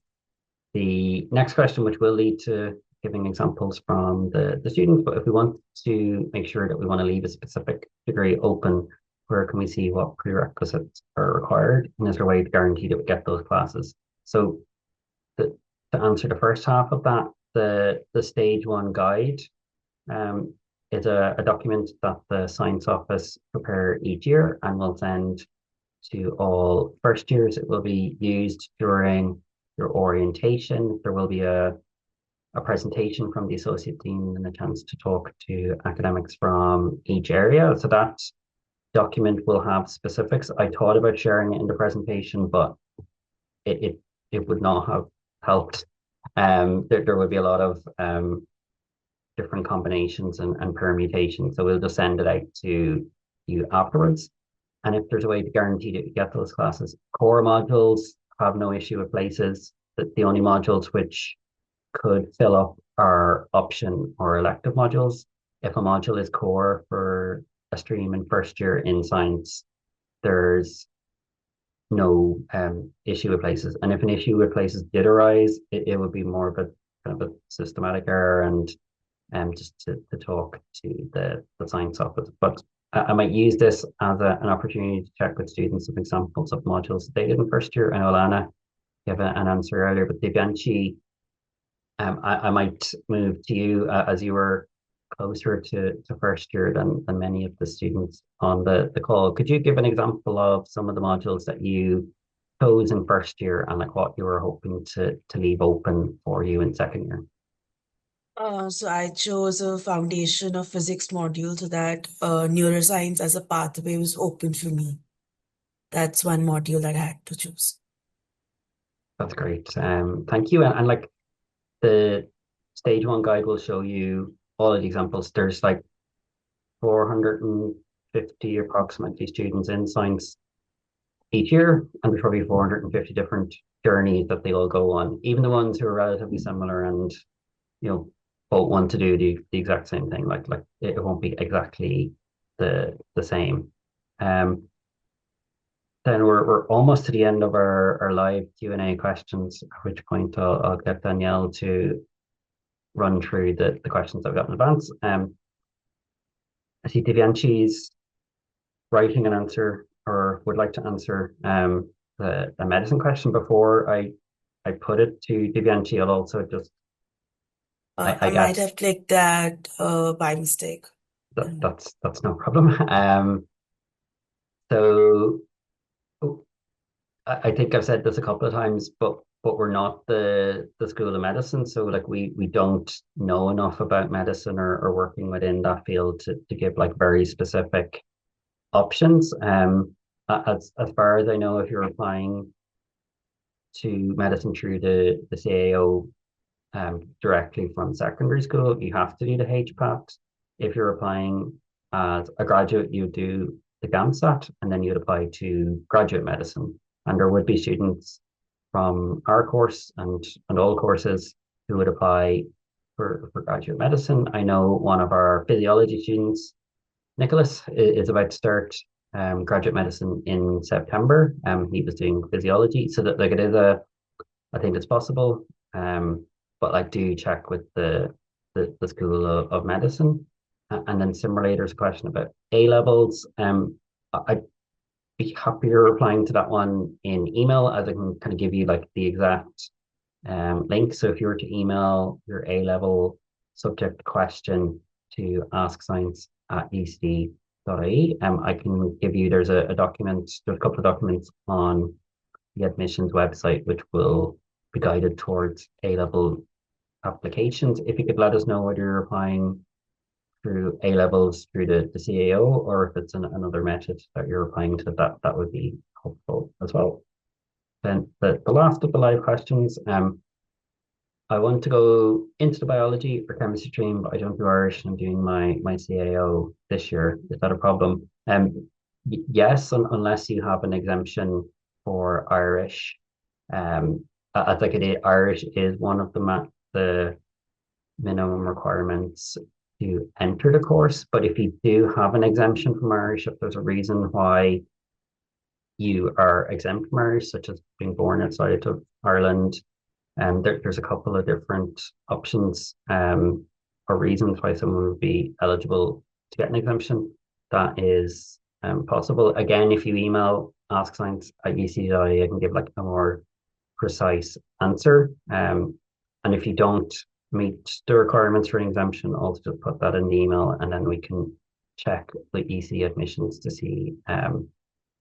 the next question, which will lead to giving examples from the students, but if we want to make sure that we want to leave a specific degree open, where can we see what prerequisites are required? And is there a way to guarantee that we get those classes? So to answer the first half of that, the stage 1 guide is a document that the science office prepare each year and will send to all first years. It will be used during your orientation. There will be a presentation from the associate dean and a chance to talk to academics from each area. So that document will have specifics. I thought about sharing it in the presentation, but it would not have helped. There would be a lot of different combinations and permutations. So we'll just send it out to you afterwards. And if there's a way to guarantee that you get those classes, core modules have no issue with places. That the only modules which could fill up are option or elective modules. If a module is core for a stream in first year in science, there's no issue with places. And if an issue with places did arise, it would be more of a kind of a systematic error and just to talk to the science office. But I might use this as an opportunity to check with students some examples of modules they did in first year. I know Alana gave an answer earlier, but Divyanshi, I might move to you as you were closer to first year than many of the students on the call. Could you give an example of some of the modules that you chose in first year and like what you were hoping to leave open for you in second year? So I chose a foundation of physics module so that neuroscience as a pathway was open for me. That's one module that I had to choose. That's great. Thank you. And like the stage 1 guide will show you all of the examples. There's like 450 approximately students in science each year, and there's probably 450 different journeys that they all go on, even the ones who are relatively similar and both want to do the exact same thing. Like it won't be exactly the same. Then we're almost to the end of our live Q&A questions, at which point I'll get Danielle to run through the questions I've got in advance. I see Divyanshi's writing an answer or would like to answer the medicine question before I put it to Divyanshi. I'll also just I might have clicked that by mistake. That's no problem. So I think I've said this a couple of times, but we're not the School of Medicine, so like we don't know enough about medicine or working within that field to give like very specific options. As far as I know, if you're applying to medicine through the CAO directly from secondary school, you have to do the HPAT. If you're applying as a graduate, you do the GAMSAT, and then you'd apply to graduate medicine. And there would be students from our course and all courses who would apply for graduate medicine. I know one of our physiology students, Nicholas, is about to start graduate medicine in September. He was doing physiology, so that like it is I think it's possible. But like do check with the School of Medicine. And then similarly, there's a question about A levels. I'd be happier replying to that one in email, as I can kind of give you like the exact link. So if you were to email your A level subject question to askscience@ucd.ie, I can give you, there's a document, there's a couple of documents on the admissions website which will be guided towards A level applications. If you could let us know whether you're applying through A levels through the CAO, or if it's another method that you're applying to, that would be helpful as well. Then the last of the live questions, I want to go into the biology or chemistry stream, but I don't do Irish, and I'm doing my CAO this year. Is that a problem? Yes, unless you have an exemption for Irish. I think Irish is one of the minimum requirements to enter the course. But if you do have an exemption from Irish, if there's a reason why you are exempt from Irish, such as being born outside of Ireland, there's a couple of different options or reasons why someone would be eligible to get an exemption. That is possible. Again, if you email askscience@ucd.ie, I can give like a more precise answer. And if you don't meet the requirements for an exemption, also just put that in the email, and then we can check the EC admissions to see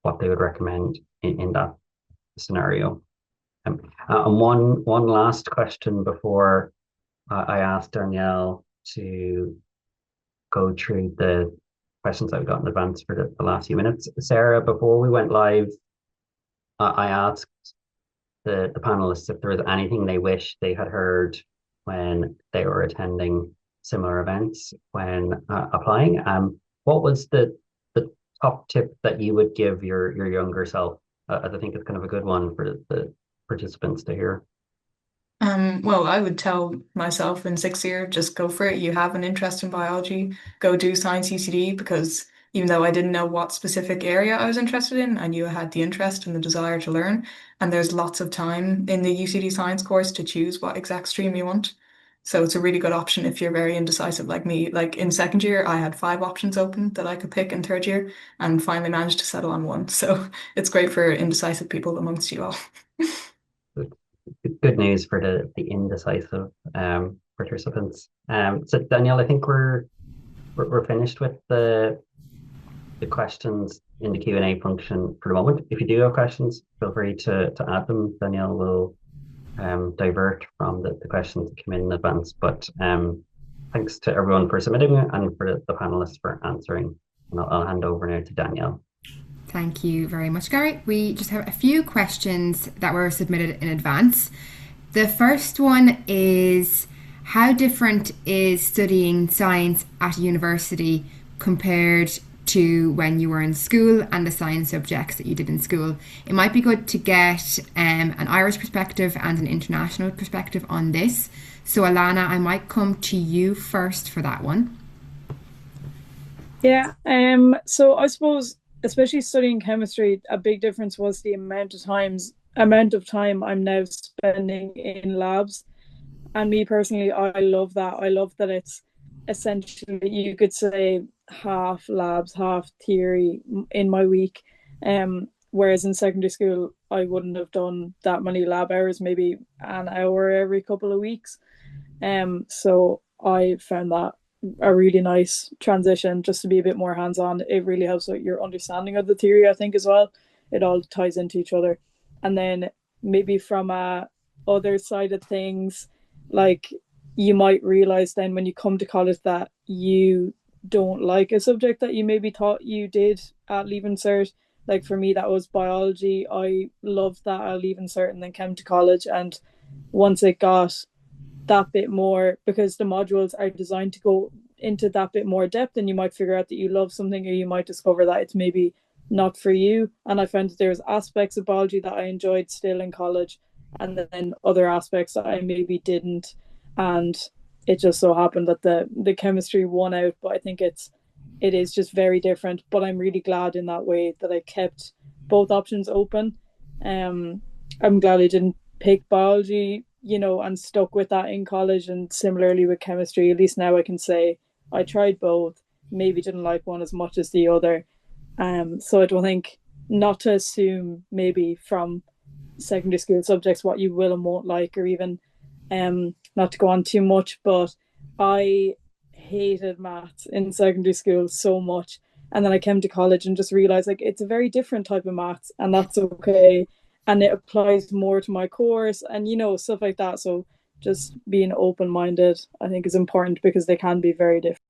what they would recommend in that scenario. And one last question before I ask Danielle to go through the questions I've got in advance for the last few minutes. Sarah, before we went live, I asked the panelists if there was anything they wish they had heard when they were attending similar events when applying. What was the top tip that you would give your younger self? I think it's kind of a good one for the participants to hear. Well, I would tell myself in sixth year, just go for it. You have an interest in biology, go do science UCD, because even though I didn't know what specific area I was interested in, I knew I had the interest and the desire to learn. And there's lots of time in the UCD science course to choose what exact stream you want. So it's a really good option if you're very indecisive like me. Like in second year, I had 5 options open that I could pick in third year and finally managed to settle on one. So it's great for indecisive people amongst you all. Good news for the indecisive participants. So Danielle, I think we're finished with the questions in the Q&A function for the moment. If you do have questions, feel free to add them. Danielle will divert from the questions that come in advance. But thanks to everyone for submitting and for the panelists for answering. And I'll hand over now to Danielle. Thank you very much, Gary. We just have a few questions that were submitted in advance. The first one is, how different is studying science at university compared to when you were in school and the science subjects that you did in school? It might be good to get an Irish perspective and an international perspective on this. So Alana, I might come to you first for that one. Yeah, so I suppose, especially studying chemistry, a big difference was the amount of time I'm now spending in labs. And me personally, I love that. I love that it's essentially, you could say, half labs, half theory in my week. Whereas in secondary school, I wouldn't have done that many lab hours, maybe an hour every couple of weeks. So I found that a really nice transition, just to be a bit more hands-on. It really helps with your understanding of the theory, I think, as well. It all ties into each other. And then maybe from a other side of things, like, you might realize then when you come to college that you don't like a subject that you maybe thought you did at Leaving Cert, Like for me, that was biology. I loved that. I even certain then came to college, and once it got that bit more, because the modules are designed to go into that bit more depth, and you might figure out that you love something, or you might discover that it's maybe not for you. And I found that there was aspects of biology that I enjoyed still in college, and then other aspects that I maybe didn't. And it just so happened that the chemistry won out. But I think it is just very different. But I'm really glad in that way that I kept both options open. Um, I'm glad I didn't pick biology, and stuck with that in college. And similarly with chemistry, at least now I can say I tried both, maybe didn't like one as much as the other. So I don't think, not to assume maybe from secondary school subjects what you will and won't like, or even not to go on too much, but I hated maths in secondary school so much. And then I came to college and just realized like it's a very different type of maths, and that's okay. And it applies more to my course and stuff like that. So just being open minded, I think, is important because they can be very different.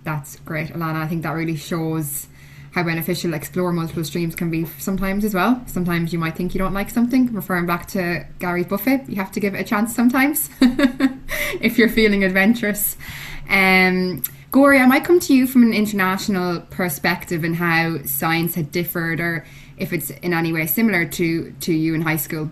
That's great, Alana. I think that really shows how beneficial explore multiple streams can be sometimes as well. Sometimes you might think you don't like something. Referring back to Gary's buffet, you have to give it a chance sometimes if you're feeling adventurous. Gori, I might come to you from an international perspective and how science had differed, or if it's in any way similar to you in high school.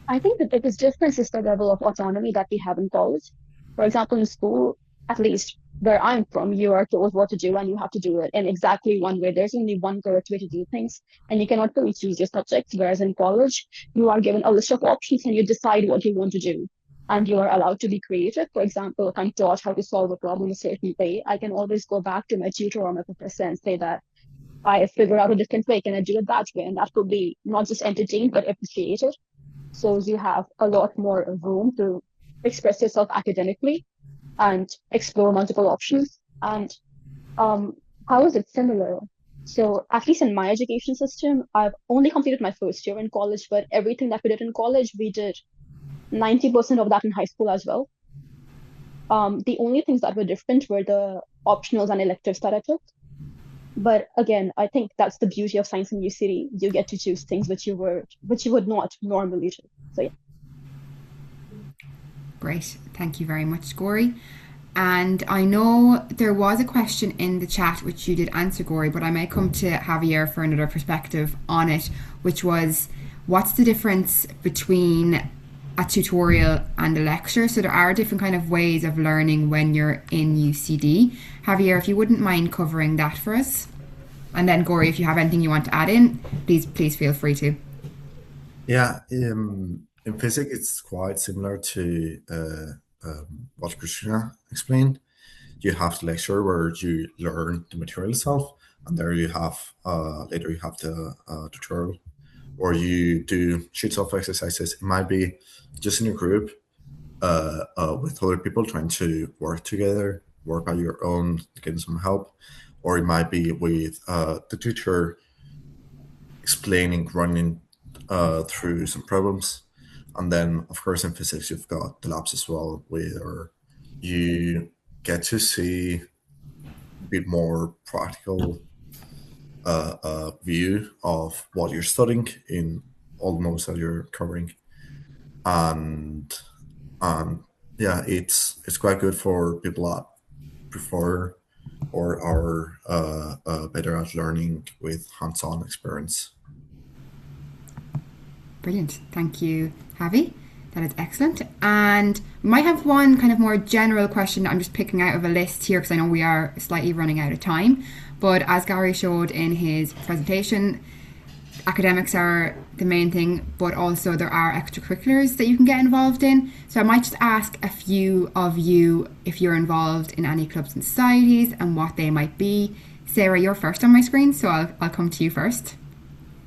I think the biggest difference is the level of autonomy that we have in college. For example, in school, at least where I'm from, you are told what to do and you have to do it in exactly one way. There's only one correct way to do things, and you cannot really choose your subjects. Whereas in college, you are given a list of options and you decide what you want to do. And you are allowed to be creative. For example, if I'm taught how to solve a problem a certain way, I can always go back to my tutor or my professor and say that I figured out a different way. Can I do it that way? And that could be not just entertained, but appreciated. So you have a lot more room to express yourself academically and explore multiple options. And how is it similar? So at least in my education system, I've only completed my first year in college, but everything that we did in college, we did 90% of that in high school as well. The only things that were different were the optionals and electives that I took. But again, I think that's the beauty of science in UCD. You get to choose things which you would not normally do. So yeah. Great. Thank you very much, Gori. And I know there was a question in the chat which you did answer, Gori, but I may come to Javier for another perspective on it, which was, what's the difference between a tutorial and a lecture? So there are different kind of ways of learning when you're in UCD. Javier, if you wouldn't mind covering that for us. And then Gori, if you have anything you want to add in, please feel free to. Yeah, in physics, it's quite similar to what Christina explained. You have the lecture where you learn the material itself, and there you have later you have the tutorial, or you do sheets of exercises. It might be just in a group with other people trying to work together, work by your own, getting some help, or it might be with the teacher explaining, running through some problems. And then, of course, in physics, you've got the labs as well, where you get to see a bit more practical view of what you're studying in almost that you're covering. And yeah, it's quite good for people that prefer or are better at learning with hands-on experience. Brilliant. Thank you, Javi. That is excellent. And we might have one kind of more general question that I'm just picking out of a list here because I know we are slightly running out of time. But as Gary showed in his presentation, academics are the main thing, but also there are extracurriculars that you can get involved in. So I might just ask a few of you if you're involved in any clubs and societies and what they might be. Sarah, you're first on my screen, so I'll come to you first.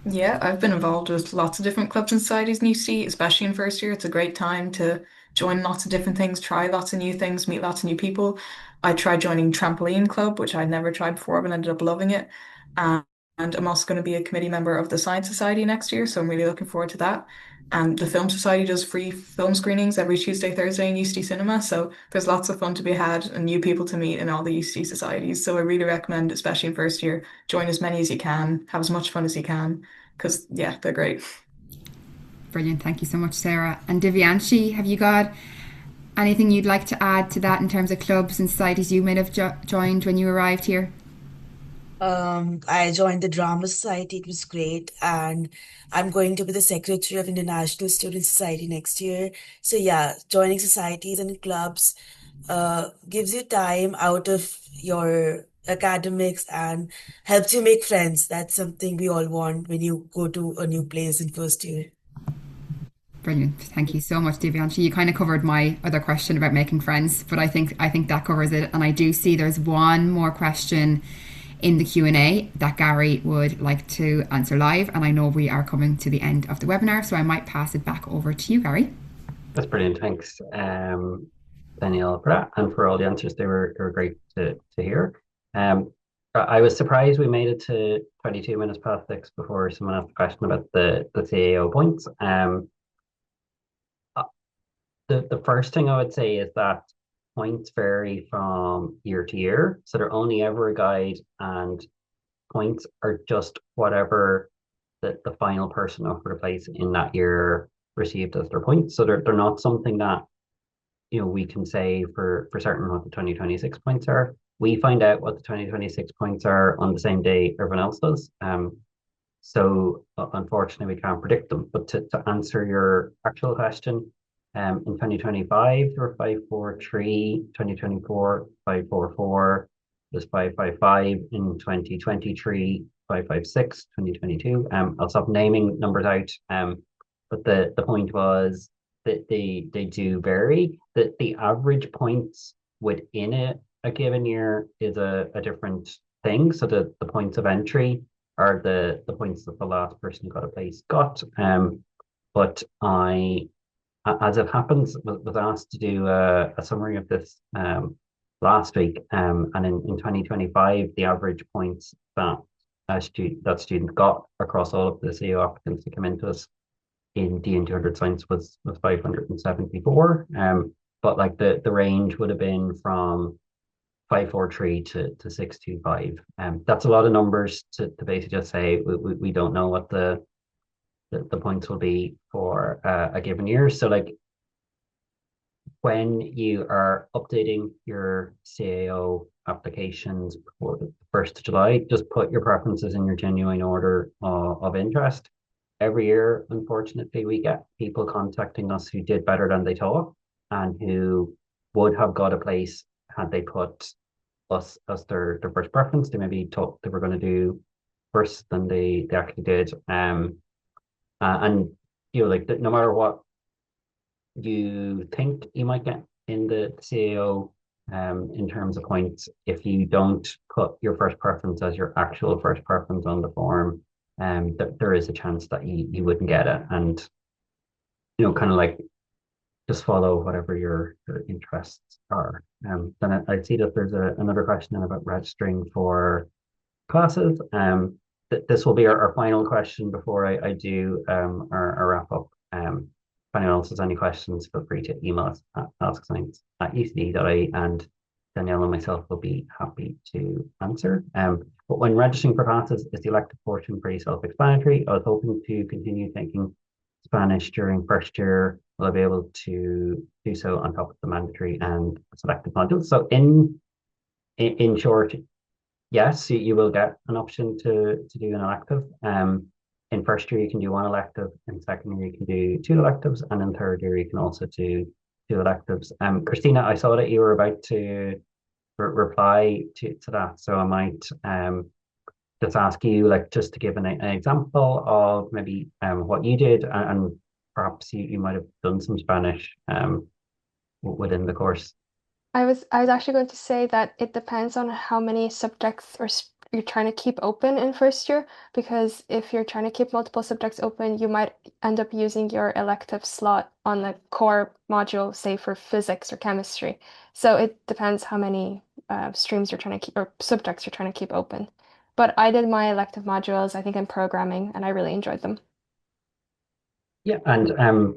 Yeah, I've been involved with lots of different clubs and societies in UC, especially in first year. It's a great time to join lots of different things, try lots of new things, meet lots of new people. I tried joining trampoline club, which I'd never tried before, but ended up loving it. And I'm also going to be a committee member of the Science Society next year, so I'm really looking forward to that. And the Film Society does free film screenings every Tuesday, Thursday in UCD Cinema. So there's lots of fun to be had and new people to meet in all the UCD societies. So I really recommend, especially in first year, join as many as you can, have as much fun as you can, because yeah, they're great. Brilliant. Thank you so much, Sarah. And Divyanshi, have you got anything you'd like to add to that in terms of clubs and societies you may have joined when you arrived here? I joined the Drama Society. It was great, and I'm going to be the secretary of International Student Society next year. So yeah, joining societies and clubs gives you time out of your academics and helps you make friends. That's something we all want when you go to a new place in first year. Brilliant. Thank you so much, Divyanshi. You kind of covered my other question about making friends, but I think that covers it. And I do see there's one more question in the Q&A that Gary would like to answer live. And I know we are coming to the end of the webinar, so I might pass it back over to you, Gary. That's brilliant. Thanks, Danielle, for that and for all the answers. They were great to hear. I was surprised we made it to 22 minutes past 6 before someone asked a question about the CAO points. Uh, the first thing I would say is that points vary from year to year, so they're only ever a guide, and points are just whatever the final person offered a place in that year received as their points. So they're not something that we can say for certain what the 2026 points are. We find out what the 2026 points are on the same day everyone else does. So unfortunately, we can't predict them. But to answer your actual question, in 2025, there were 543, 2024, 544, there's 555, in 2023, 556, 2022. I'll stop naming numbers out. But the point was that they do vary. That the average points within a given year is a different thing. So the points of entry are the points that the last person who got a place got. But as it happens, was asked to do a summary of this last week. And in 2025, the average points that student got across all of the CAO applicants that come into us in DN200 science was 574. But like the range would have been from 543 to 625. That's a lot of numbers to basically just say we don't know what the points will be for a given year. So like when you are updating your CAO applications before the 1st of July, just put your preferences in your genuine order of interest. Every year, unfortunately, we get people contacting us who did better than they thought and who would have got a place had they put us as their first preference. They maybe thought they were going to do worse than they actually did. And like no matter what you think you might get in the CAO, in terms of points, if you don't put your first preference as your actual first preference on the form, there is a chance that you wouldn't get it. And kind of like just follow whatever your interests are. Then I see that there's another question about registering for classes. This will be our final question before I do our wrap up. If anyone else has any questions, feel free to email us at askscience@ucd.ie, and Danielle and myself will be happy to answer. But when registering for classes, is the elective portion pretty self-explanatory? I was hoping to continue taking Spanish during first year. Will I be able to do so on top of the mandatory and selected modules? So in short, yes, you will get an option to do an elective. In first year, you can do one elective. In second year, you can do two electives. And in third year, you can also do two electives. Christina, I saw that you were about to reply to that. So I might just ask you, like, just to give an example of maybe what you did, and perhaps you might have done some Spanish within the course. I was actually going to say that it depends on how many subjects you're trying to keep open in first year, because if you're trying to keep multiple subjects open, you might end up using your elective slot on the core module, say for physics or chemistry. So it depends how many streams you're trying to keep or subjects you're trying to keep open. But I did my elective modules, I think in programming, and I really enjoyed them. Yeah, and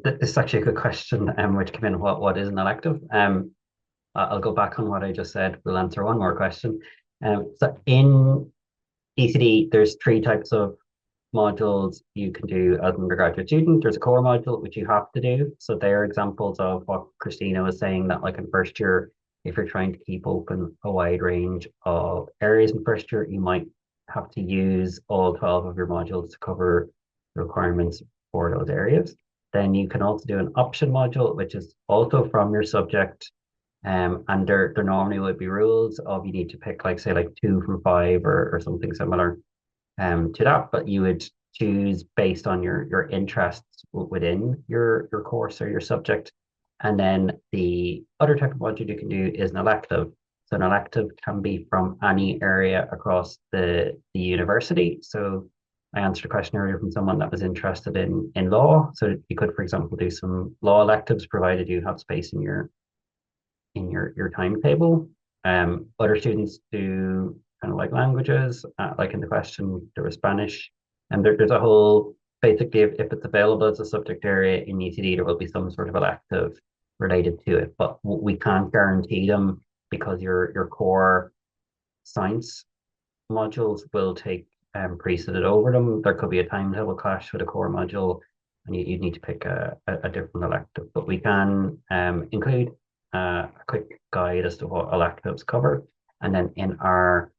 this is actually a good question, which came in, what is an elective? I'll go back on what I just said. We'll answer one more question. So in ECD, there's three types of modules you can do as an undergraduate student. There's a core module, which you have to do. So they're examples of what Christina was saying, that like in first year, if you're trying to keep open a wide range of areas in first year, you might have to use all 12 of your modules to cover the requirements for those areas. Then you can also do an option module, which is also from your subject. And there normally would be rules of you need to pick like say like two from five or something similar to that, but you would choose based on your interests within your course or your subject. And then the other type of module you can do is an elective. So an elective can be from any area across the university. So I answered a question earlier from someone that was interested in law. So you could, for example, do some law electives provided you have space in your timetable. Other students do kind of like languages, like in the question, there was Spanish. And there's a whole, basically, if it's available as a subject area in ECD, there will be some sort of elective related to it. But we can't guarantee them because your core science modules will take precedent over them. There could be a timetable clash with a core module, and you'd need to pick a different elective. But we can include a quick guide as to what electives cover. And then in our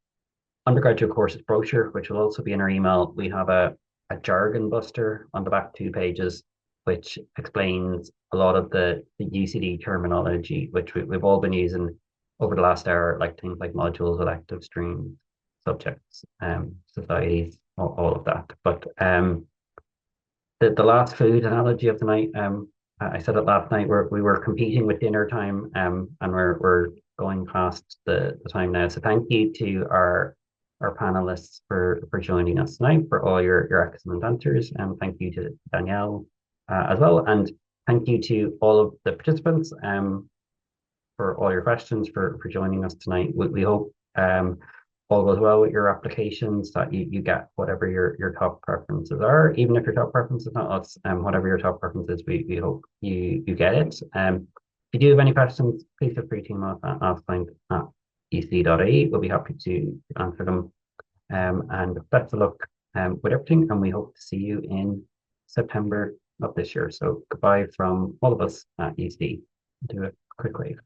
undergraduate courses brochure, which will also be in our email, we have a jargon buster on the back 2 pages, which explains a lot of the UCD terminology, which we've all been using over the last hour, like things like modules, elective streams, subjects, societies, all of that. But the last food analogy of the night, I said it last night, we were competing with dinner time, and we're going past the time now. So thank you to our panelists for joining us tonight, for all your excellent answers, and thank you to Danielle as well, and thank you to all of the participants for all your questions, for joining us tonight. We hope all goes well with your applications, that you get whatever your top preferences are. Even if your top preference is not us, whatever your top preference is, we hope you get it. If you do have any questions, please feel free to email us at askScience@ec.ie. We'll be happy to answer them. And best of luck with everything, and we hope to see you in September of this year. So goodbye from all of us at EC. Do a quick wave.